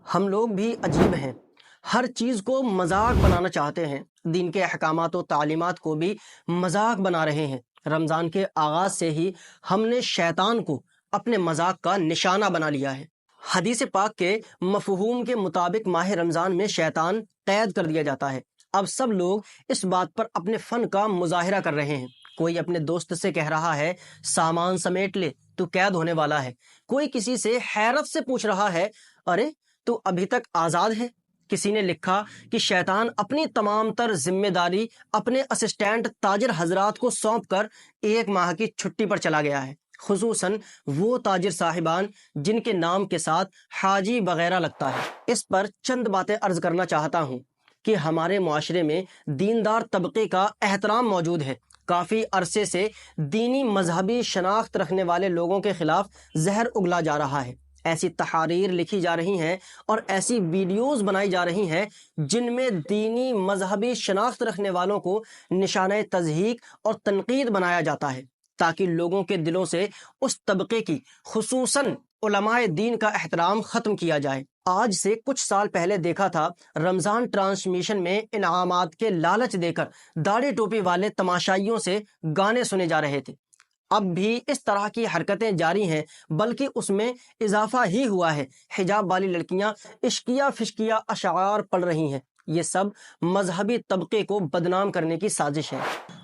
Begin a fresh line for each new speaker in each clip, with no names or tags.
ہم لوگ بھی عجیب ہیں، ہر چیز کو مذاق بنانا چاہتے ہیں، دین کے احکامات و تعلیمات کو بھی مذاق بنا رہے ہیں۔ رمضان کے آغاز سے ہی ہم نے شیطان کو اپنے مذاق کا نشانہ بنا لیا ہے۔ حدیث پاک کے مفہوم کے مطابق ماہ رمضان میں شیطان قید کر دیا جاتا ہے۔ اب سب لوگ اس بات پر اپنے فن کا مظاہرہ کر رہے ہیں۔ کوئی اپنے دوست سے کہہ رہا ہے سامان سمیٹ لے تو قید ہونے والا ہے، کوئی کسی سے حیرت سے پوچھ رہا ہے ارے تو ابھی تک آزاد ہے۔ کسی نے لکھا کہ شیطان اپنی تمام تر ذمہ داری اپنے اسسٹنٹ تاجر حضرات کو سونپ کر 1 ماہ کی چھٹی پر چلا گیا ہے، خصوصاً وہ تاجر صاحبان جن کے نام کے ساتھ حاجی وغیرہ لگتا ہے۔ اس پر چند باتیں عرض کرنا چاہتا ہوں کہ ہمارے معاشرے میں دیندار طبقے کا احترام موجود ہے۔ کافی عرصے سے دینی مذہبی شناخت رکھنے والے لوگوں کے خلاف زہر اگلا جا رہا ہے۔ ایسی تحاریر لکھی جا رہی ہیں اور ایسی ویڈیوز بنائی جا رہی ہیں جن میں دینی مذہبی شناخت رکھنے والوں کو نشانہ تضحیک اور تنقید بنایا جاتا ہے تاکہ لوگوں کے دلوں سے اس طبقے کی خصوصاً علماء دین کا احترام ختم کیا جائے۔ آج سے کچھ سال پہلے دیکھا تھا رمضان ٹرانسمیشن میں انعامات کے لالچ دے کر داڑھی ٹوپی والے تماشائیوں سے گانے سنے جا رہے تھے۔ اب بھی اس طرح کی حرکتیں جاری ہیں، بلکہ اس میں اضافہ ہی ہوا ہے۔ حجاب والی لڑکیاں عشقیہ فشقیہ اشعار پڑھ رہی ہیں۔ یہ سب مذہبی طبقے کو بدنام کرنے کی سازش ہے۔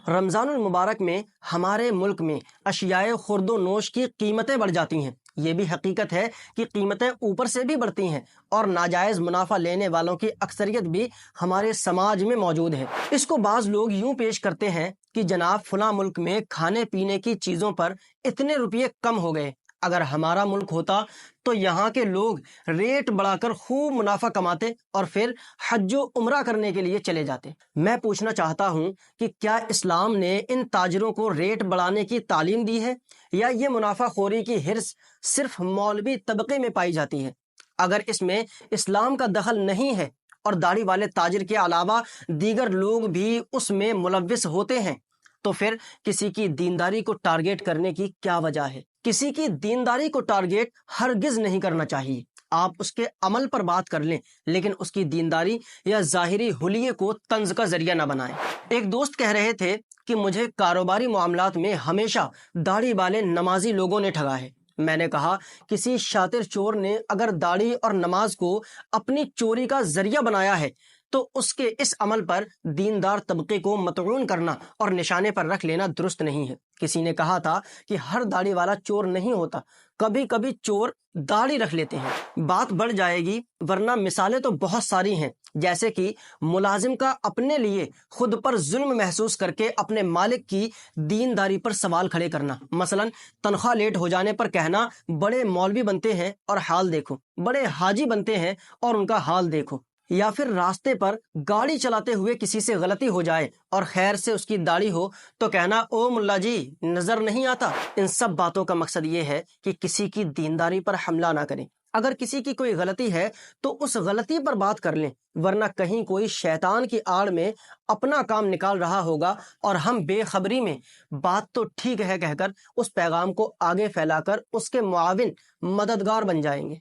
رمضان المبارک میں ہمارے ملک میں اشیاء خورد و نوش کی قیمتیں بڑھ جاتی ہیں۔ یہ بھی حقیقت ہے کہ قیمتیں اوپر سے بھی بڑھتی ہیں اور ناجائز منافع لینے والوں کی اکثریت بھی ہمارے سماج میں موجود ہے۔ اس کو بعض لوگ یوں پیش کرتے ہیں کہ جناب فلاں ملک میں کھانے پینے کی چیزوں پر اتنے روپیے کم ہو گئے، اگر ہمارا ملک ہوتا تو یہاں کے لوگ ریٹ بڑھا کر خوب منافع کماتے اور پھر حج و عمرہ کرنے کے لیے چلے جاتے۔ میں پوچھنا چاہتا ہوں کہ کیا اسلام نے ان تاجروں کو ریٹ بڑھانے کی تعلیم دی ہے یا یہ منافع خوری کی حرص صرف مولوی طبقے میں پائی جاتی ہے؟ اگر اس میں اسلام کا دخل نہیں ہے اور داڑھی والے تاجر کے علاوہ دیگر لوگ بھی اس میں ملوث ہوتے ہیں تو پھر کسی کی دینداری کو ٹارگیٹ کرنے کی کیا وجہ ہے؟ کسی کی دینداری کو ٹارگیٹ ہرگز نہیں کرنا چاہیے۔ آپ اس کے عمل پر بات کر لیں لیکن اس کی دینداری یا ظاہری حلیے کو طنز کا ذریعہ نہ بنائیں۔ ایک دوست کہہ رہے تھے کہ مجھے کاروباری معاملات میں ہمیشہ داڑھی والے نمازی لوگوں نے ٹھگا ہے۔ میں نے کہا کسی شاطر چور نے اگر داڑھی اور نماز کو اپنی چوری کا ذریعہ بنایا ہے تو اس کے اس عمل پر دیندار طبقے کو مطعون کرنا اور نشانے پر رکھ لینا درست نہیں ہے۔ کسی نے کہا تھا کہ ہر داڑھی والا چور نہیں ہوتا، کبھی کبھی چور داڑھی رکھ لیتے ہیں۔ بات بڑھ جائے گی، ورنہ مثالیں تو بہت ساری ہیں، جیسے کہ ملازم کا اپنے لیے خود پر ظلم محسوس کر کے اپنے مالک کی دینداری پر سوال کھڑے کرنا۔ مثلا تنخواہ لیٹ ہو جانے پر کہنا بڑے مولوی بنتے ہیں اور حال دیکھو، بڑے حاجی بنتے ہیں اور ان کا حال دیکھو۔ یا پھر راستے پر گاڑی چلاتے ہوئے کسی سے غلطی ہو جائے اور خیر سے اس کی داڑھی ہو تو کہنا او ملا جی نظر نہیں آتا۔ ان سب باتوں کا مقصد یہ ہے کہ کسی کی دینداری پر حملہ نہ کریں۔ اگر کسی کی کوئی غلطی ہے تو اس غلطی پر بات کر لیں، ورنہ کہیں کوئی شیطان کی آڑ میں اپنا کام نکال رہا ہوگا اور ہم بے خبری میں بات تو ٹھیک ہے کہہ کر اس پیغام کو آگے پھیلا کر اس کے معاون مددگار بن جائیں گے۔